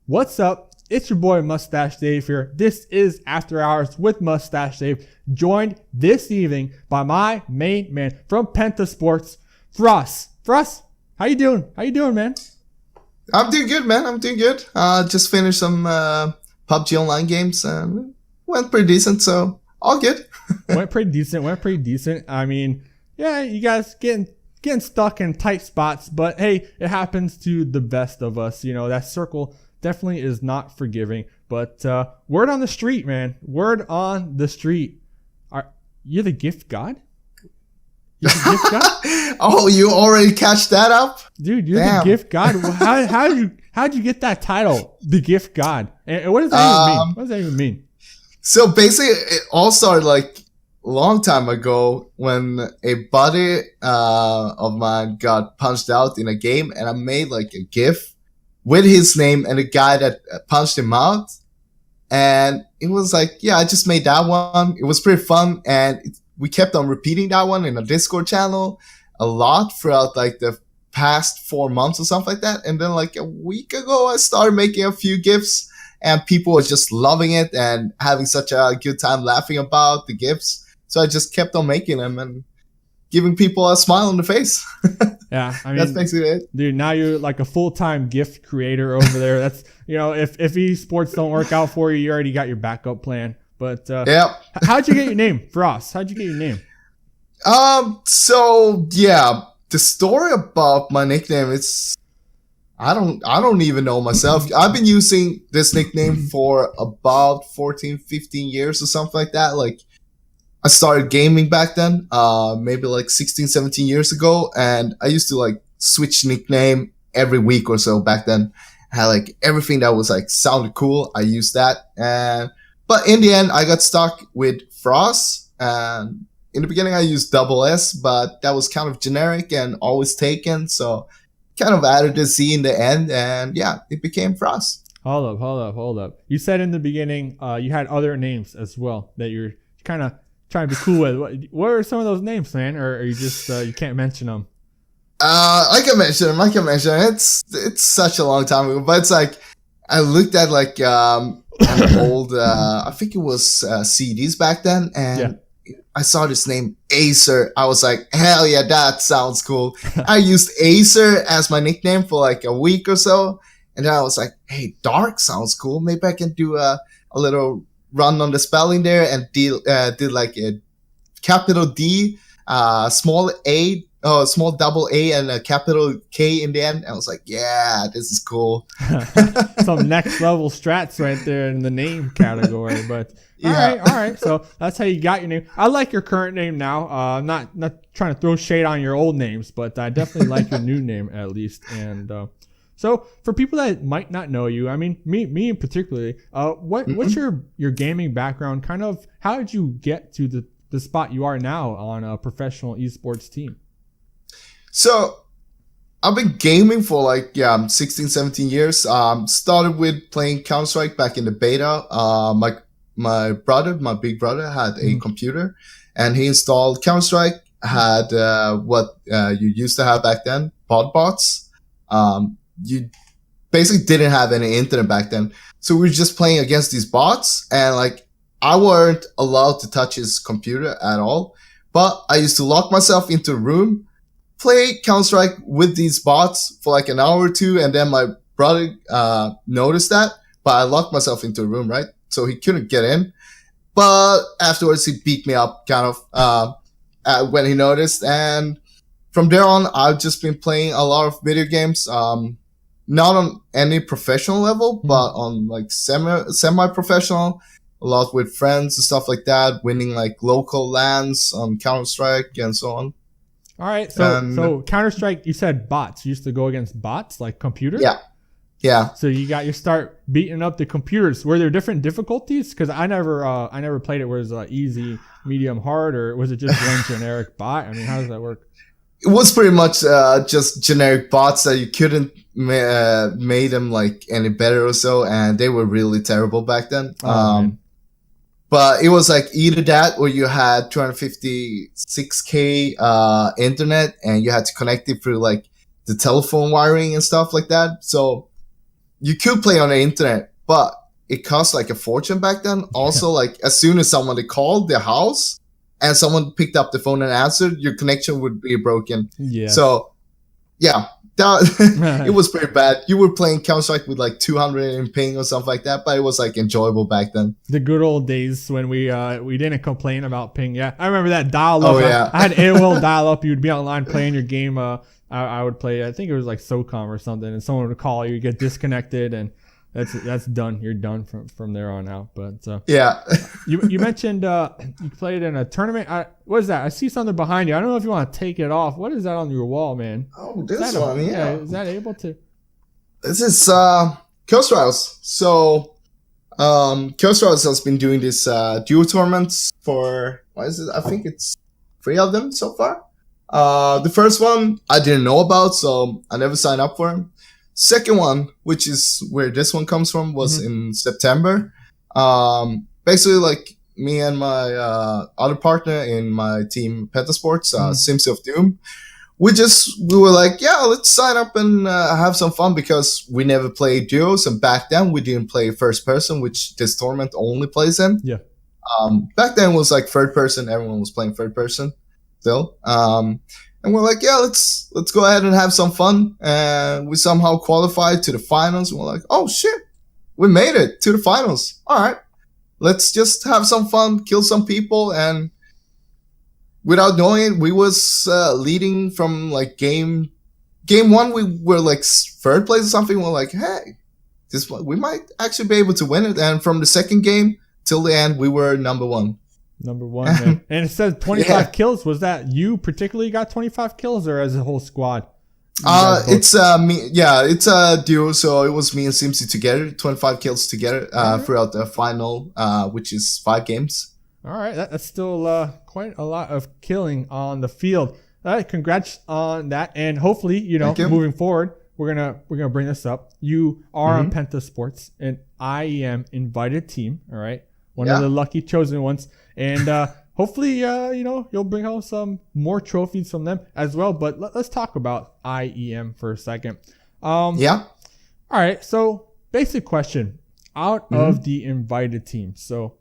What's up? It's your boy Mustache Dave here. This is After Hours with Mustache Dave, joined this evening by my main man from Penta Sports, Frosz. Frosz, how you doing? How you doing, man? I'm doing good, man. I'm doing good. Just finished some PUBG online games and went pretty decent, so all good. Went pretty decent. I mean, yeah, you guys getting stuck in tight spots, but hey, it happens to the best of us. You know, that circle definitely is not forgiving. But word on the street, man. Word on the street. You're the gift god? You're the gift god? Oh, you already catch that up? Dude, you're the gift god. How'd you get that title? The gift god. And what does that even mean? What does that even mean? So basically, it all started like a long time ago when a buddy of mine got punched out in a game, and I made like a GIF with his name and the guy that punched him out. And it was like, yeah, I just made that one. It was pretty fun, and we kept on repeating that one in a Discord channel a lot throughout like the past 4 months or something like that. And then like a week ago, I started making a few GIFs, and people were just loving it and having such a good time laughing about the GIFs. So I just kept on making them and giving people a smile on the face. Yeah, I mean, that's basically it. Dude, now you're like a full-time GIF creator over there. That's, you know, if esports don't work out for you, you already got your backup plan. But yeah. How'd you get your name, Frosz? How'd you get your name? So yeah, the story about my nickname is I don't even know myself. I've been using this nickname for about 14, 15 years or something like that. Like, I started gaming back then, maybe like 16, 17 years ago. And I used to like switch nickname every week or so back then. I had like everything that was like sounded cool. I used that. But in the end, I got stuck with Frosz. And in the beginning, I used double S, but that was kind of generic and always taken. So kind of added a Z in the end, and yeah, it became Frosz. Hold up. You said in the beginning you had other names as well that you're kind of trying to be cool with. What are some of those names, man? Or are you just you can't mention them? I can mention them. It's such a long time ago, but it's like I looked at like an old I think it was CDs back then, and yeah. I saw this name Acer. I was like, hell yeah, that sounds cool. I used Acer as my nickname for like a week or so. And then I was like, hey, Dark sounds cool. Maybe I can do a little run on the spelling there and did like a capital D, small double A and a capital K in the end. I was like, yeah, this is cool. Some next level strats right there in the name category. But yeah. All right. So that's how you got your name. I like your current name now. I'm not trying to throw shade on your old names, but I definitely like your new name at least. And so for people that might not know you, I mean, me in particularly, what's your gaming background? Kind of, how did you get to the spot you are now on a professional esports team? So I've been gaming for like 16, 17 years. Started with playing Counter-Strike back in the beta. My big brother had a computer, and he installed Counter-Strike. Had what you used to have back then, pod bots. You basically didn't have any internet back then, so we were just playing against these bots, and like I weren't allowed to touch his computer at all. But I used to lock myself into a room, play Counter-Strike with these bots for like an hour or two, and then my brother noticed that, but I locked myself into a room, right? So he couldn't get in. But afterwards, he beat me up kind of when he noticed. And from there on, I've just been playing a lot of video games, not on any professional level, but on like semi-professional, a lot with friends and stuff like that, winning like local LANs on Counter-Strike and so on. All right, so Counter-Strike, you said bots. You used to go against bots, like computers? Yeah. So you got your start beating up the computers. Were there different difficulties? Because I never played it where it was easy, medium, hard, or was it just one generic bot? I mean, how does that work? It was pretty much just generic bots that you couldn't made them like any better or so, and they were really terrible back then. But it was like either that or you had 256k internet, and you had to connect it through like the telephone wiring and stuff like that. So you could play on the internet, but it cost like a fortune back then. Also, like as soon as someone called their house and someone picked up the phone and answered, your connection would be broken. Yeah. So yeah, it was pretty bad. You were playing Counter-Strike with like 200 in ping or something like that, but it was like enjoyable back then. The good old days when we didn't complain about ping. Yeah, I remember that dial-up. Oh, yeah. I had AOL dial-up. You'd be online playing your game. I would play, I think it was like SOCOM or something, and someone would call you, get disconnected, and that's done. You're done from there on out. But yeah, you mentioned you played in a tournament. What is that? I see something behind you. I don't know if you want to take it off. What is that on your wall, man? Oh, this one. Yeah. Is that able to? This is Killstriles. So Killstriles has been doing this duo tournaments for, what is it? I think it's 3 of them so far. The first one I didn't know about, so I never signed up for him. Second one, which is where this one comes from, was in September. Basically, like me and my other partner in my team, Penta Sports, Sims of Doom, we were like, yeah, let's sign up and have some fun, because we never played duos, and back then we didn't play first person, which this tournament only plays in. Yeah. Back then it was like third person. Everyone was playing third person still. And we're like, yeah, let's go ahead and have some fun. And we somehow qualified to the finals. And we're like, oh shit, we made it to the finals. All right, let's just have some fun, kill some people. And without knowing it, we was leading from like game 1. We were like 3rd place or something. We're like, hey, we might actually be able to win it. And from the second game till the end, we were number 1. Number 1, man. And it says 25 kills. Was that you particularly got 25 kills, or as a whole squad? It's me. Yeah, it's a duo. So it was me and Simsy together, 25 kills together throughout the final, which is 5 games. All right, that's still quite a lot of killing on the field. All right, congrats on that, and hopefully, moving forward, we're gonna bring this up. You are on Penta Sports, an IEM invited team. All right, one of the lucky chosen ones. And hopefully, you'll bring home some more trophies from them as well. But let's talk about IEM for a second. All right. So basic question. Out of the invited teams. So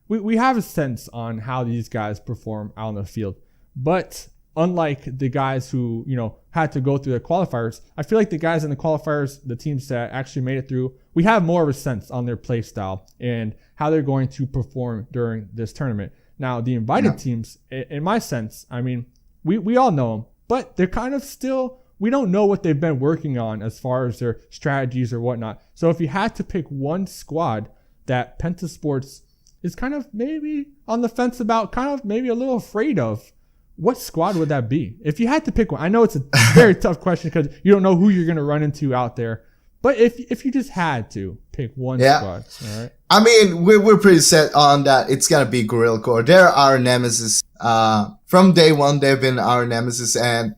we have a sense on how these guys perform out on the field. But unlike the guys who, had to go through the qualifiers, I feel like the guys in the qualifiers, the teams that actually made it through, we have more of a sense on their play style and how they're going to perform during this tournament. Now, the invited teams, in my sense, I mean, we all know them, but they're kind of still, we don't know what they've been working on as far as their strategies or whatnot. So if you had to pick one squad that Penta Sports is kind of maybe on the fence about, kind of maybe a little afraid of, what squad would that be? If you had to pick one, I know it's a very tough question because you don't know who you're going to run into out there. But if you just had to pick one squad, all right? I mean, we're pretty set on that. It's going to be Gorilla Core. They're our nemesis. From day one, they've been our nemesis. And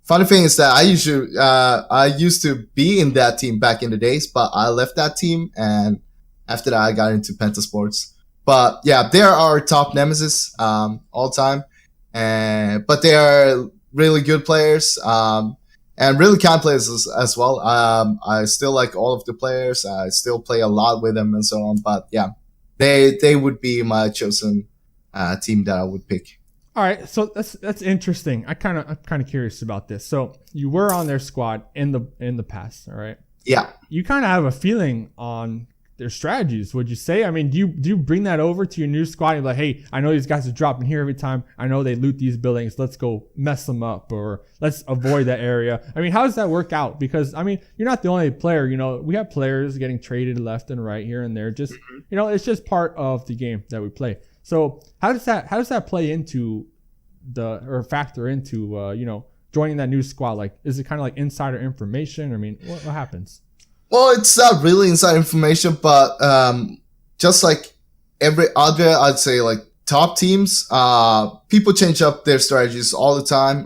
funny thing is that I used to be in that team back in the days, but I left that team. And after that, I got into Penta Sports. But yeah, they're our top nemesis all time. But they are really good players, and really kind players as well. I still like all of the players. I still play a lot with them and so on. But yeah, they would be my chosen team that I would pick. All right, so that's interesting. I'm kind of curious about this. So you were on their squad in the past, all right? Yeah. You kind of have a feeling on their strategies, would you say? I mean, do you bring that over to your new squad and be like, hey, I know these guys are dropping here every time. I know they loot these buildings. Let's go mess them up, or let's avoid that area. I mean, how does that work out? Because, I mean, you're not the only player. We have players getting traded left and right here and there. Just, it's just part of the game that we play. So how does that play into factor into, joining that new squad? Like, is it kind of like insider information? I mean, what happens? Well, it's not really inside information, but just like every other, I'd say, like top teams, people change up their strategies all the time.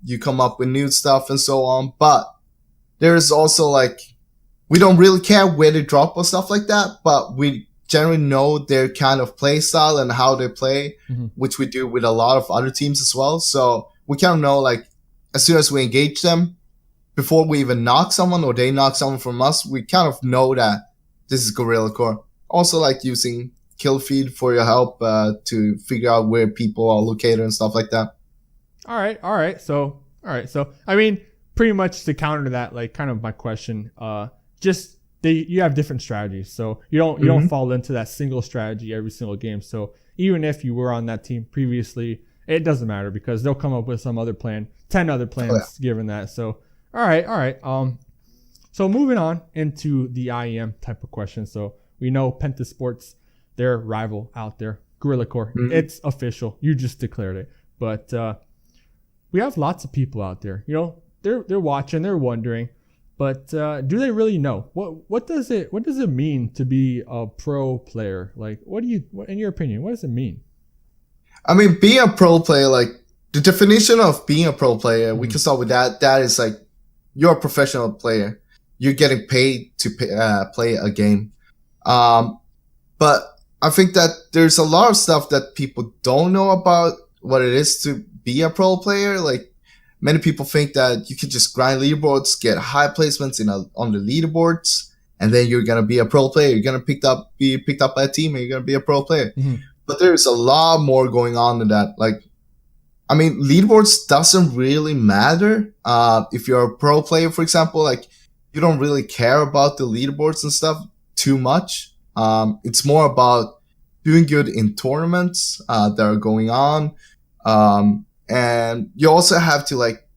You come up with new stuff and so on, but there is also like, we don't really care where they drop or stuff like that, but we generally know their kind of play style and how they play, which we do with a lot of other teams as well. So we kind of know, like, as soon as we engage them, before we even knock someone or they knock someone from us, we kind of know that this is Guerrilla Core. Also, like using kill feed for your help to figure out where people are located and stuff like that. All right. So I mean, pretty much to counter that, like kind of my question, you have different strategies, so you don't fall into that single strategy every single game. So even if you were on that team previously, it doesn't matter because they'll come up with some other plan, 10 other plans given that. So all right. So moving on into the IEM type of question. So we know Penta Sports, their rival out there, Guerrilla Core. It's official. You just declared it. But we have lots of people out there. You know, they're watching, they're wondering, but do they really know what does it mean to be a pro player? Like, in your opinion, what does it mean? I mean, being a pro player, like the definition of being a pro player, we can start with that. That is like you're a professional player. You're getting paid to play a game. But I think that there's a lot of stuff that people don't know about what it is to be a pro player. Like many people think that you can just grind leaderboards, get high placements on the leaderboards, and then you're gonna be a pro player. You're gonna be picked up by a team, and you're gonna be a pro player. But there's a lot more going on than that. Like, I mean, leaderboards doesn't really matter. If you're a pro player, for example, like you don't really care about the leaderboards and stuff too much. It's more about doing good in tournaments that are going on. And you also have to like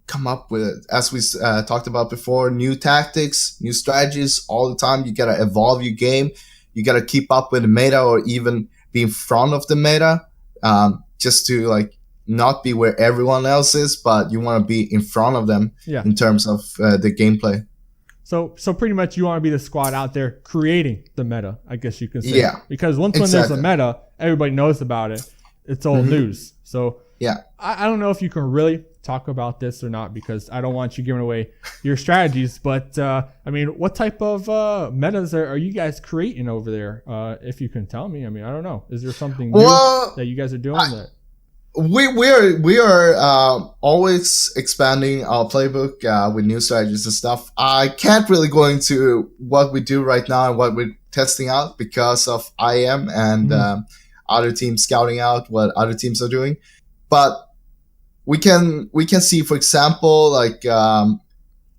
come up with, as we talked about before, new tactics, new strategies all the time. You gotta evolve your game. You gotta keep up with the meta or even be in front of the meta, just to like not be where everyone else is, but you want to be in front of them in terms of the gameplay. So pretty much you want to be the squad out there creating the meta, I guess you can say. Yeah. Because when there's a meta, everybody knows about it. It's old news. So I don't know if you can really talk about this or not because I don't want you giving away your strategies. But I mean, what type of metas are you guys creating over there? If you can tell me. I mean, I don't know. Is there something new that you guys are doing? We are always expanding our playbook with new strategies and stuff. I can't really go into what we do right now and what we're testing out because of IM and other teams scouting out what other teams are doing. But we can see, for example, like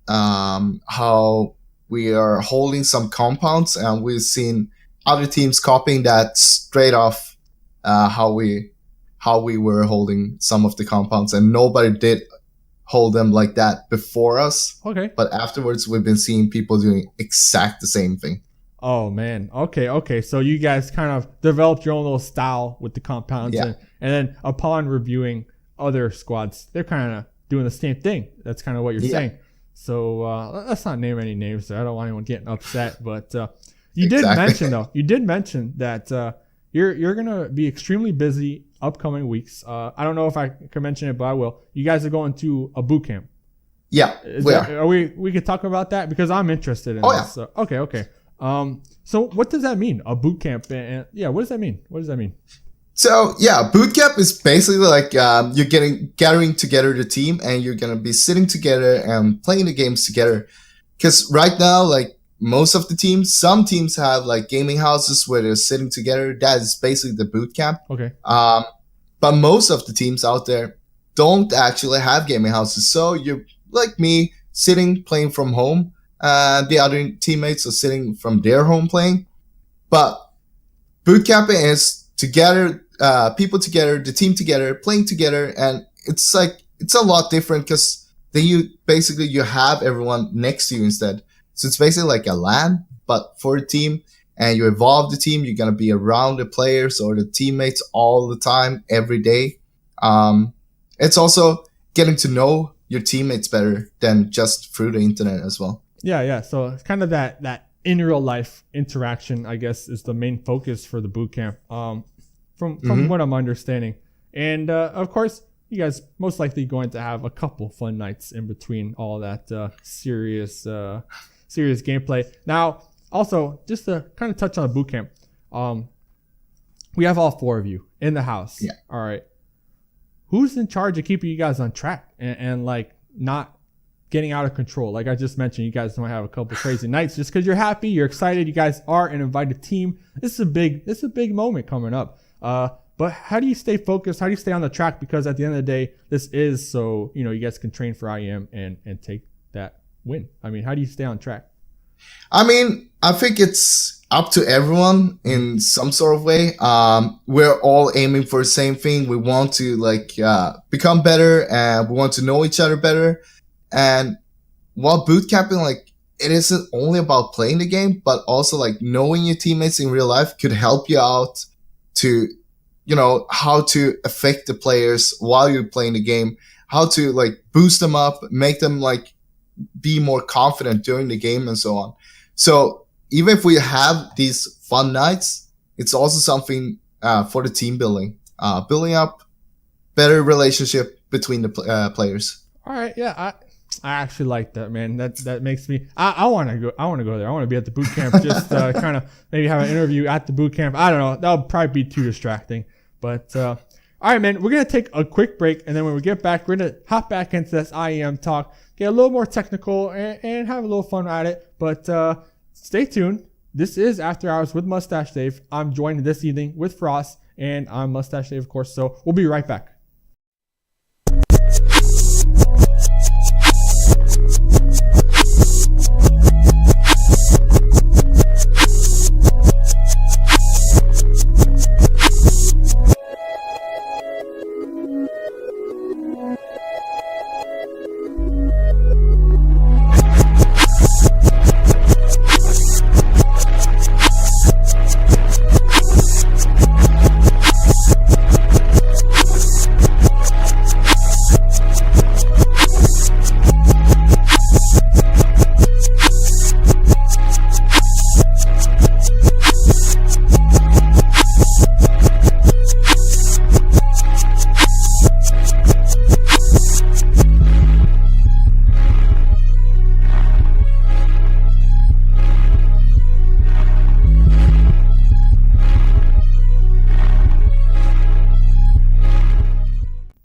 how we are holding some compounds, and we've seen other teams copying that straight off how we were holding some of the compounds, and nobody did hold them like that before us. Okay. But afterwards, we've been seeing people doing exact the same thing. Oh man. Okay. So you guys kind of developed your own little style with the compounds, and then upon reviewing other squads, they're kind of doing the same thing. That's kind of what you're saying. So let's not name any names there. I don't want anyone getting upset. But you did mention that you're gonna be extremely busy upcoming weeks. I don't know if I can mention it, but I will. You guys are going to a boot camp. Yeah, we could talk about that because I'm interested in this. So, okay. So what does that mean? A boot camp? And what does that mean? So boot camp is basically like you're gathering together the team, and you're gonna be sitting together and playing the games together. Because right now, like most of the teams, some teams have like gaming houses where they're sitting together. That is basically the boot camp. Okay. But most of the teams out there don't actually have gaming houses. So you're like me, sitting playing from home. The other teammates are sitting from their home playing. But boot camping is together, people together, the team together, playing together, and it's a lot different because then you have everyone next to you instead. So it's basically like a LAN, but for a team, and you evolve the team. You're gonna be around the players or the teammates all the time, every day. It's also getting to know your teammates better than just through the internet as well. Yeah. So it's kind of that in real life interaction, I guess, is the main focus for the boot camp. From what I'm understanding, and of course, you guys most likely going to have a couple fun nights in between all that serious gameplay. Now, also, just to kind of touch on the boot camp, we have all four of you in the house. Yeah. All right. Who's in charge of keeping you guys on track and like not getting out of control. Like I just mentioned, you guys might have a couple crazy nights just because you're happy, you're excited, you guys are an invited team. This is a big moment coming up. But how do you stay focused? How do you stay on the track? Because at the end of the day, this is so, you guys can train for IEM and take that win. I mean, how do you stay on track? I mean, I think it's up to everyone in some sort of way. We're all aiming for the same thing. We want to become better, and we want to know each other better. And while boot camping, it isn't only about playing the game, but also knowing your teammates in real life could help you out to, how to affect the players while you're playing the game, how to boost them up, make them be more confident during the game and so on. So even if we have these fun nights, it's also something for the team building up better relationship between the players. All right. Yeah. I actually like that, man. That makes me. I want to go. I want to go there. I want to be at the boot camp. Just kind of maybe have an interview at the boot camp. I don't know. That'll probably be too distracting. But all right, man. We're gonna take a quick break, and then when we get back, we're gonna hop back into this IEM talk, get a little more technical, and have a little fun at it. But stay tuned. This is After Hours with Mustache Dave. I'm joined this evening with Frosz, and I'm Mustache Dave, of course. So we'll be right back.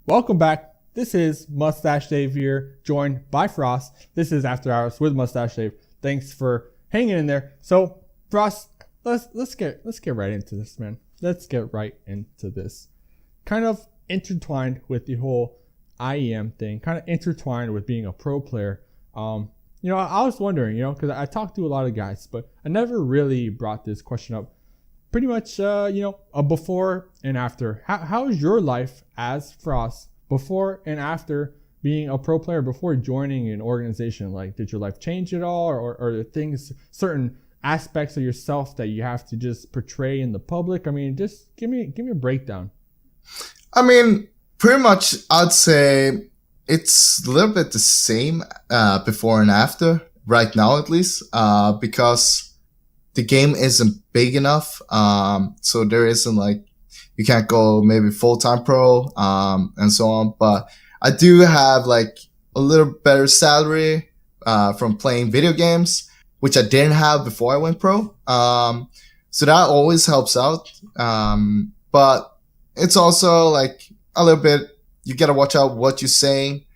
Welcome back. This is Mustache Dave here, joined by Frosz. This is After Hours with Mustache Dave. Thanks for hanging in there. So, Frosz, let's get right into this, man. Let's get right into this. Kind of intertwined with the whole IEM thing, kind of intertwined with being a pro player. I was wondering, because I talked to a lot of guys, but I never really brought this question up. Pretty much, a before and after. How is your life as Frosz before and after being a pro player, before joining an organization? Did your life change at all, or are there things, certain aspects of yourself that you have to just portray in the public? I mean, just give me a breakdown. I mean, pretty much, I'd say it's a little bit the same before and after, right now at least, because the game isn't big enough. So there isn't you can't go maybe full-time pro, and so on. But I do have a little better salary, from playing video games, which I didn't have before I went pro. So that always helps out. But it's also a little bit, you gotta watch out what you're saying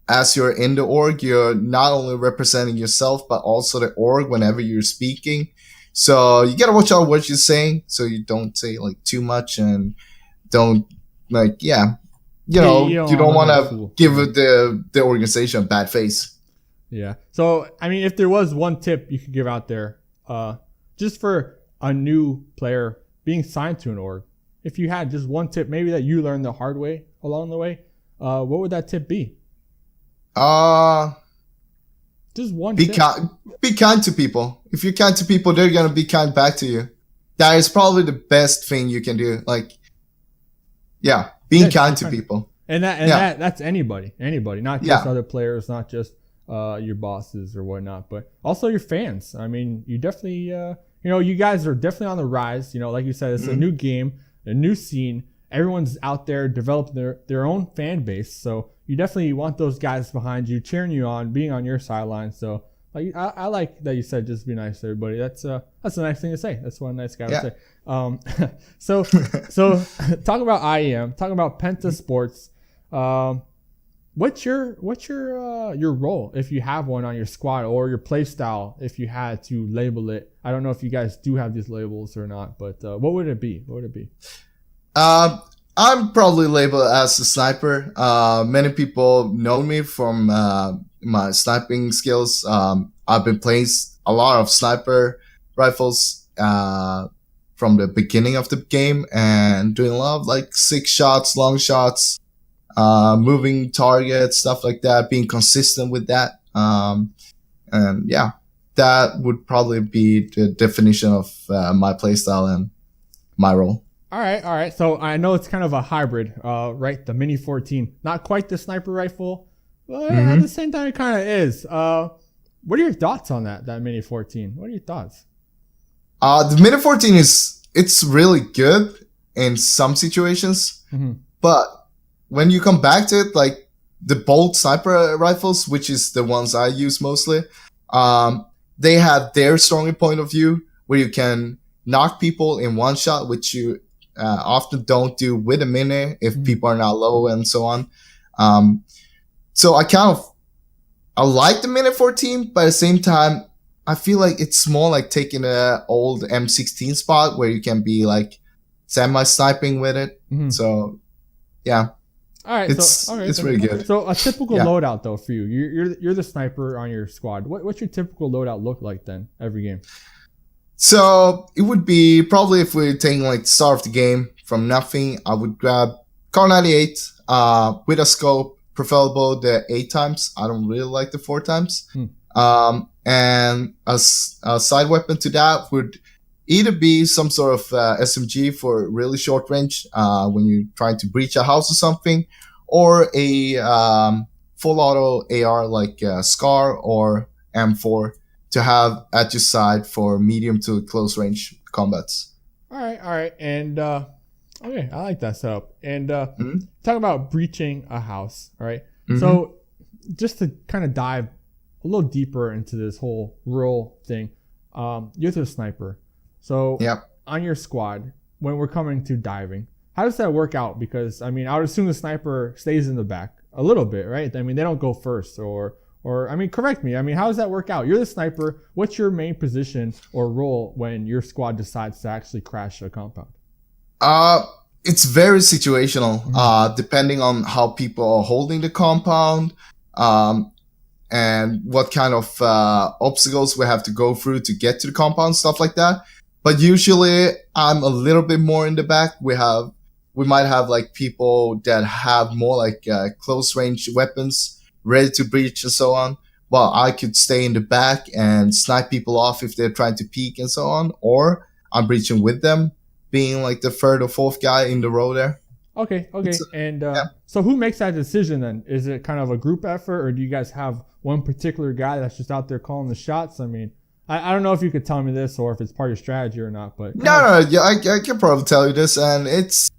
as you're in the org. You're not only representing yourself, but also the org whenever you're speaking. So you gotta watch out what you're saying, so you don't say too much, and don't you don't want to give the organization a bad face. Yeah. So I mean, if there was one tip you could give out there, just for a new player being signed to an org, if you had just one tip, maybe that you learned the hard way along the way, what would that tip be? Just one tip. Be kind to people. If you're kind to people, they're gonna be kind back to you. That is probably the best thing you can do. Being kind to people. And that's anybody, not just other players, not just your bosses or whatnot, but also your fans. I mean, you definitely, you guys are definitely on the rise. Like you said, it's a new game, a new scene. Everyone's out there developing their own fan base. So you definitely want those guys behind you, cheering you on, being on your sideline. So I like that you said just be nice to everybody. That's a nice thing to say. That's what a nice guy would say. So talk about IEM, talk about Penta Sports. What's your role if you have one on your squad, or your play style if you had to label it? I don't know if you guys do have these labels or not, but what would it be? What would it be? I'm probably labeled as a sniper. Many people know me from my sniping skills. I've been playing a lot of sniper rifles from the beginning of the game, and doing a lot of like 6 shots, long shots, moving targets, stuff like that, being consistent with that. And yeah, that would probably be the definition of my playstyle and my role. All right. So I know it's kind of a hybrid, right? The Mini 14, not quite the sniper rifle, but at the same time it kind of is. What are your thoughts on that Mini 14? What are your thoughts? The Mini 14 it's really good in some situations, but when you come back to it, like the bolt sniper rifles, which is the ones I use mostly, they have their stronger point of view where you can knock people in one shot, which you often don't do with a mini if people are not low and so on. So I like the Mini 14, but at the same time, I feel like it's more like taking an old M16 spot where you can be like semi-sniping with it. So yeah. All right, it's really good. So a typical loadout though for you, you're the sniper on your squad. What's your typical loadout look like then every game? So it would be probably, if we're taking like the start of the game from nothing, I would grab Car 98 with a scope, preferable the 8 times. I don't really like the 4 times. And a side weapon to that would either be some sort of SMG for really short range when you're trying to breach a house or something, or a full auto AR like Scar or M4 to have at your side for medium to close range combats. All right. And okay, I like that setup. And talk about breaching a house. All right. So just to kind of dive a little deeper into this whole role thing, you're the sniper. So on your squad, when we're coming to diving, how does that work out? Because I mean, I would assume the sniper stays in the back a little bit, right? I mean, they don't go first, or I mean, correct me. I mean, how does that work out? You're the sniper. What's your main position or role when your squad decides to actually crash a compound? It's very situational, depending on how people are holding the compound, and what kind of obstacles we have to go through to get to the compound, stuff like that. But usually I'm a little bit more in the back. We might have like people that have more like close range weapons ready to breach and so on. Well, I could stay in the back and snipe people off if they're trying to peek and so on, or I'm breaching with them, being like the 3rd or 4th guy in the row there. Okay. And so who makes that decision then? Is it kind of a group effort, or do you guys have one particular guy that's just out there calling the shots? I mean, I don't know if you could tell me this or if it's part of your strategy or not, but no, yeah, I can probably tell you this, and it's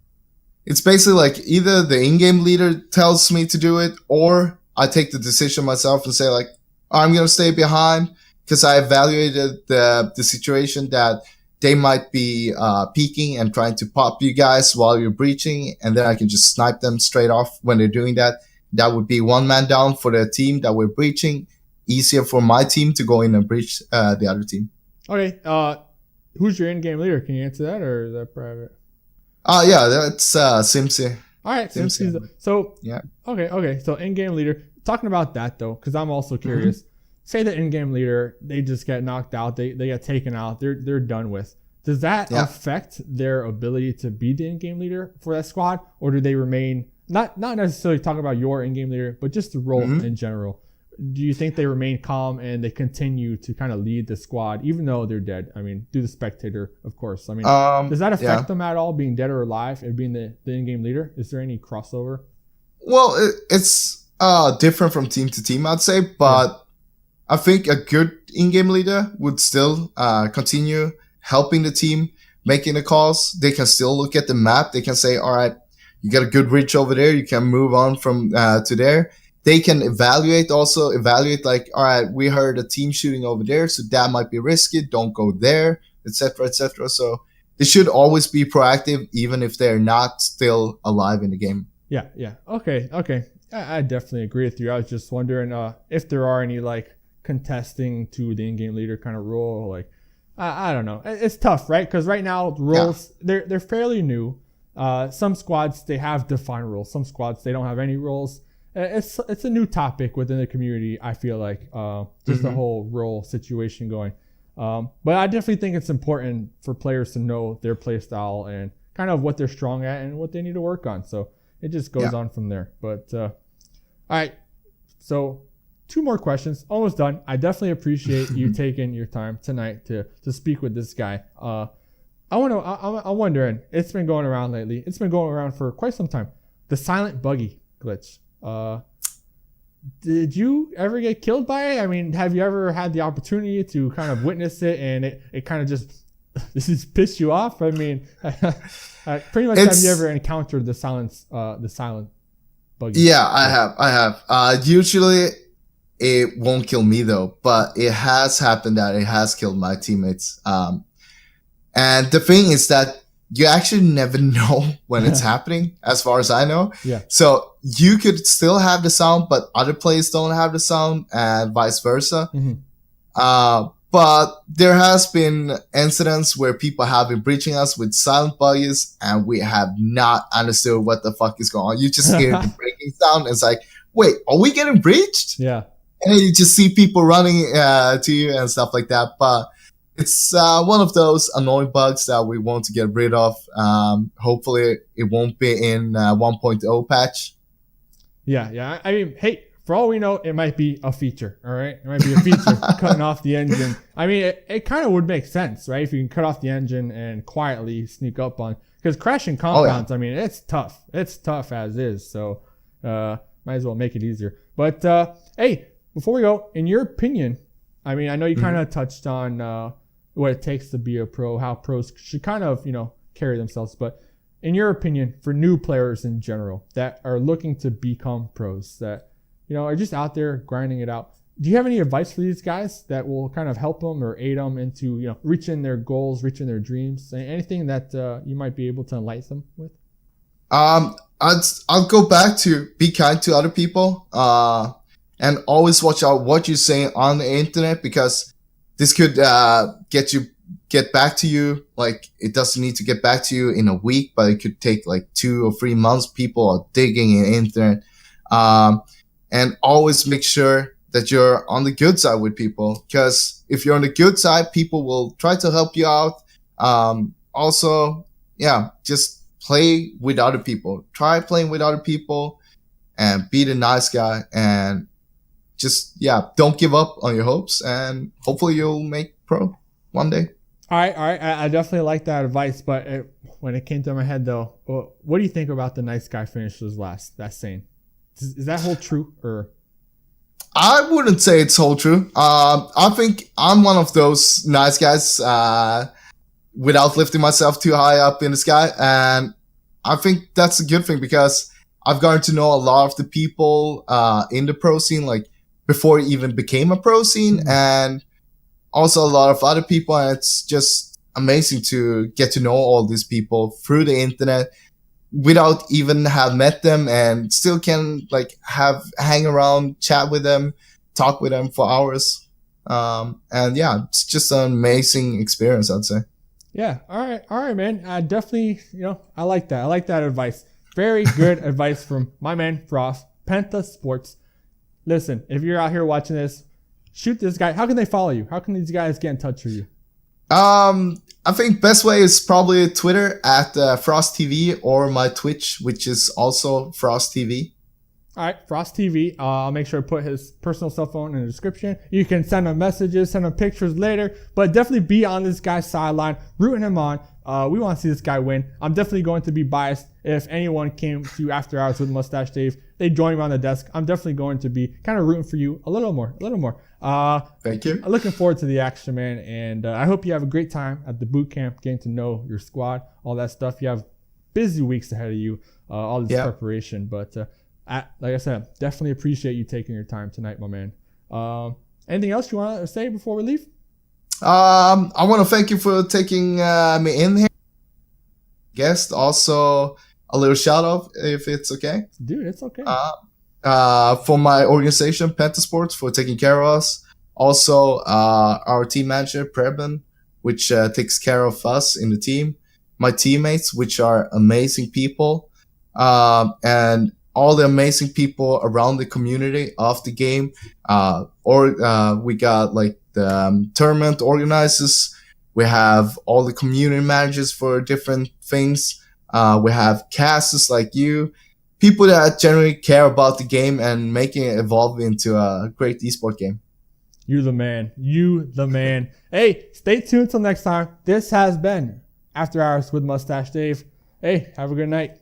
basically like either the in-game leader tells me to do it, or I take the decision myself and say like, I'm gonna stay behind because I evaluated the situation that they might be peeking and trying to pop you guys while you're breaching, and then I can just snipe them straight off when they're doing that. That would be 1 man down for the team that we're breaching. Easier for my team to go in and breach the other team. Okay. Who's your in-game leader? Can you answer that, or is that private? Yeah, that's Simsi. All right, Simsi. So yeah. Okay. So in-game leader. Talking about that though, because I'm also curious. Say the in-game leader, they just get knocked out. They get taken out. They're done with. Does that affect their ability to be the in-game leader for that squad, or do they remain not necessarily talking about your in-game leader, but just the role in general? Do you think they remain calm and they continue to kind of lead the squad even though they're dead? I mean, do the spectator, of course. I mean, does that affect them at all, being dead or alive and being the in-game leader? Is there any crossover? Well, it's different from team to team, I'd say, but I think a good in-game leader would still continue helping the team, making the calls. They can still look at the map. They can say, all right, you got a good reach over there. You can move on from to there. They can evaluate like, all right, we heard a team shooting over there, so that might be risky. Don't go there, etc., etc. So they should always be proactive, even if they're not still alive in the game. Yeah. Okay. I definitely agree with you. I was just wondering if there are any like contesting to the in-game leader kind of role. Like, I don't know. It's tough, right? Because right now roles they're fairly new. Some squads they have defined roles. Some squads they don't have any roles. It's a new topic within the community. I feel like just the whole role situation going. But I definitely think it's important for players to know their play style and kind of what they're strong at and what they need to work on. So it just goes on from there. But all right, so 2 more questions, almost done. I definitely appreciate you taking your time tonight to speak with this guy. I'm wondering, it's been going around lately. It's been going around for quite some time. The silent buggy glitch. Did you ever get killed by it? I mean, have you ever had the opportunity to kind of witness it and it kind of just pissed you off? I mean, pretty much have you ever encountered the silent buggy? Yeah, I have. Usually it won't kill me though, but it has happened that it has killed my teammates. And the thing is that you actually never know when it's happening, as far as I know. Yeah. So you could still have the sound, but other players don't have the sound, and vice versa. But there has been incidents where people have been breaching us with silent buggies, and we have not understood what the fuck is going on. You just hear the breaking sound, and it's like, wait, are we getting breached? Yeah. And then you just see people running to you and stuff like that. But it's one of those annoying bugs that we want to get rid of. Hopefully, it won't be in 1.0 patch. Yeah. I mean, hey, for all we know, it might be a feature, all right? It might be a feature cutting off the engine. I mean, it kind of would make sense, right? If you can cut off the engine and quietly sneak up on. Because crashing compounds, I mean, it's tough. It's tough as is. So might as well make it easier. But, hey, before we go, in your opinion, I mean, I know you kind of touched on what it takes to be a pro, how pros should kind of, carry themselves. But in your opinion, for new players in general that are looking to become pros, that, are just out there grinding it out, do you have any advice for these guys that will kind of help them or aid them into, reaching their goals, reaching their dreams? Anything that you might be able to enlighten them with? I'll go back to be kind to other people, and always watch out what you say on the internet, because this could get back to you. Like, it doesn't need to get back to you in a week, but it could take like 2 or 3 months. People are digging in the internet. And always make sure that you're on the good side with people, because if you're on the good side, people will try to help you out. Also, just play with other people. Try playing with other people and be the nice guy, and just, don't give up on your hopes, and hopefully you'll make pro one day. All right. I definitely like that advice, but when it came to my head, though, what do you think about the nice guy finishes last? That saying. Is that whole true, or? I wouldn't say it's whole true. I think I'm one of those nice guys, without lifting myself too high up in the sky. And I think that's a good thing, because I've gotten to know a lot of the people in the pro scene, like before it even became a pro scene, and also a lot of other people. And it's just amazing to get to know all these people through the internet without even have met them, and still can hang around, chat with them, talk with them for hours. And it's just an amazing experience, I'd say. Yeah. All right, man. I definitely, I like that. I like that advice. Very good advice from my man, Frosz, Penta Sports. Listen, if you're out here watching this, shoot this guy. How can they follow you? How can these guys get in touch with you? I think best way is probably Twitter at Frosz TV, or my Twitch, which is also Frosz TV. All right, Frosz TV. I'll make sure to put his personal cell phone in the description. You can send him messages, send him pictures later, but definitely be on this guy's sideline, rooting him on. We want to see this guy win. I'm definitely going to be biased if anyone came to After Hours with Mustache Dave. They join me on the desk. I'm definitely going to be kind of rooting for you a little more. Thank you. I'm looking forward to the action, man, and I hope you have a great time at the boot camp, getting to know your squad, all that stuff. You have busy weeks ahead of you, all this preparation, but like I said, definitely appreciate you taking your time tonight, my man. Anything else you want to say before we leave? I want to thank you for taking me in here. Guest, also a little shout out if it's okay. Dude, it's okay. for my organization, Penta Sports, for taking care of us. Also, our team manager, Preben, which takes care of us in the team. My teammates, which are amazing people. And all the amazing people around the community of the game. We got like the tournament organizers. We have all the community managers for different things. We have casters like you, people that generally care about the game and making it evolve into a great esport game. You the man. You the man. Hey, stay tuned till next time. This has been After Hours with Mustache Dave. Hey, have a good night.